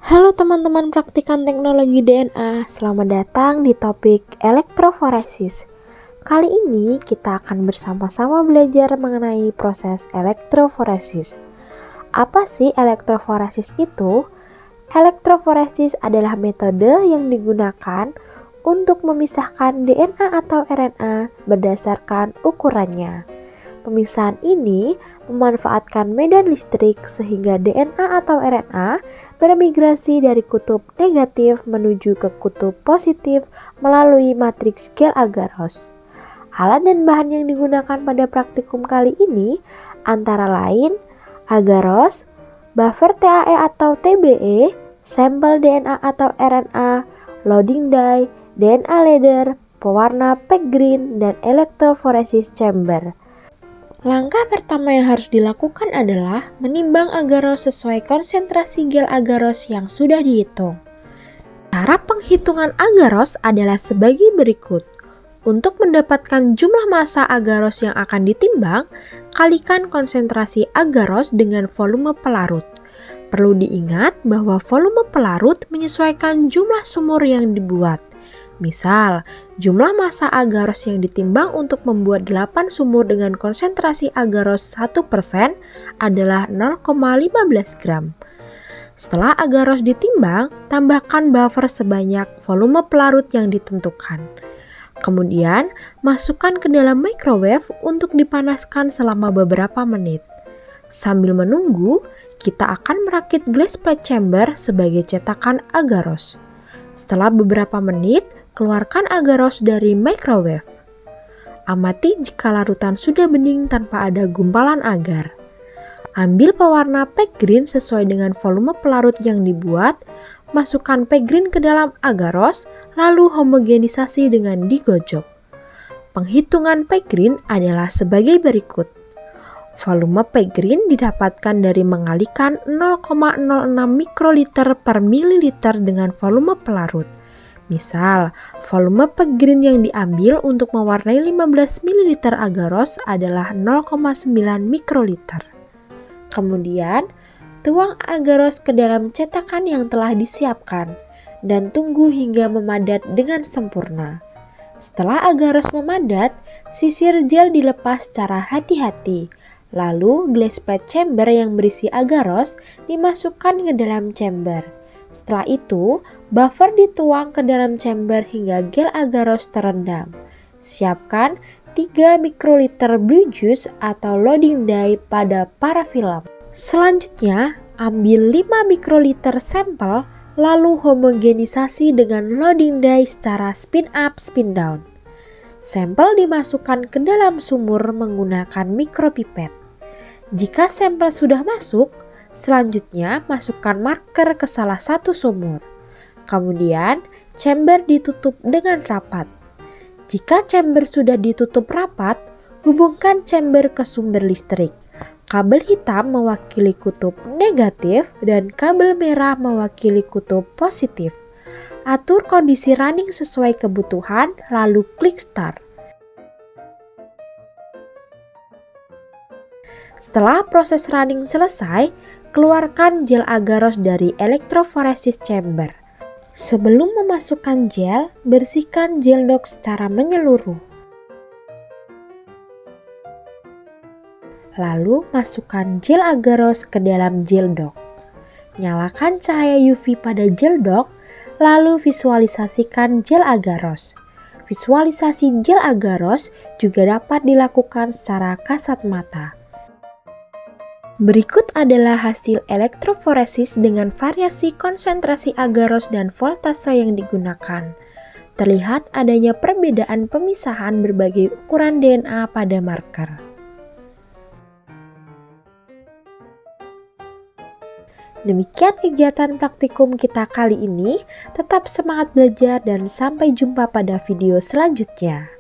Halo teman-teman praktikan teknologi DNA, selamat datang di topik elektroforesis. Kali ini kita akan bersama-sama belajar mengenai proses elektroforesis. Apa sih elektroforesis itu? Elektroforesis adalah metode yang digunakan untuk memisahkan DNA atau RNA berdasarkan ukurannya. Pemisahan ini memanfaatkan medan listrik sehingga DNA atau RNA bermigrasi dari kutub negatif menuju ke kutub positif melalui matriks Gel-Agarose. Alat dan bahan yang digunakan pada praktikum kali ini antara lain agarose, buffer TAE atau TBE, sampel DNA atau RNA, loading die, DNA ladder, pewarna pack green, dan elektroforesis chamber. Langkah pertama yang harus dilakukan adalah menimbang agarose sesuai konsentrasi gel agarose yang sudah dihitung. Cara penghitungan agarose adalah sebagai berikut. Untuk mendapatkan jumlah massa agarose yang akan ditimbang, kalikan konsentrasi agarose dengan volume pelarut. Perlu diingat bahwa volume pelarut menyesuaikan jumlah sumur yang dibuat. Misal, jumlah massa agarose yang ditimbang untuk membuat 8 sumur dengan konsentrasi agarose 1% adalah 0,15 gram. Setelah agarose ditimbang, tambahkan buffer sebanyak volume pelarut yang ditentukan. Kemudian, masukkan ke dalam microwave untuk dipanaskan selama beberapa menit. Sambil menunggu, kita akan merakit glass plate chamber sebagai cetakan agarose. Setelah beberapa menit, keluarkan agarose dari microwave. Amati jika larutan sudah bening tanpa ada gumpalan agar. Ambil pewarna pack green sesuai dengan volume pelarut yang dibuat, masukkan pack green ke dalam agarose, lalu homogenisasi dengan digojok. Penghitungan pack green adalah sebagai berikut. Volume pack green didapatkan dari mengalihkan 0,06 mikroliter per mililiter dengan volume pelarut. Misal, volume pack green yang diambil untuk mewarnai 15 ml agarose adalah 0,9 mikroliter. Kemudian, tuang agarose ke dalam cetakan yang telah disiapkan dan tunggu hingga memadat dengan sempurna. Setelah agarose memadat, sisir gel dilepas secara hati-hati. Lalu, glass plate chamber yang berisi agarose dimasukkan ke dalam chamber. Setelah itu, buffer dituang ke dalam chamber hingga gel agarose terendam. Siapkan 3 mikroliter blue juice atau loading dye pada parafilm. Selanjutnya, ambil 5 mikroliter sampel lalu homogenisasi dengan loading dye secara spin up spin down. Sampel dimasukkan ke dalam sumur menggunakan mikropipet. Jika sampel sudah masuk, selanjutnya masukkan marker ke salah satu sumur. Kemudian, chamber ditutup dengan rapat. Jika chamber sudah ditutup rapat, hubungkan chamber ke sumber listrik. Kabel hitam mewakili kutub negatif dan kabel merah mewakili kutub positif. Atur kondisi running sesuai kebutuhan, lalu klik start. Setelah proses running selesai, keluarkan gel agarose dari elektroforesis chamber. Sebelum memasukkan gel, bersihkan gel dock secara menyeluruh. Lalu, masukkan gel agarose ke dalam gel dock. Nyalakan cahaya UV pada gel dock, lalu visualisasikan gel agarose. Visualisasi gel agarose juga dapat dilakukan secara kasat mata. Berikut adalah hasil elektroforesis dengan variasi konsentrasi agarose dan voltase yang digunakan. Terlihat adanya perbedaan pemisahan berbagai ukuran DNA pada marker. Demikian kegiatan praktikum kita kali ini. Tetap semangat belajar dan sampai jumpa pada video selanjutnya.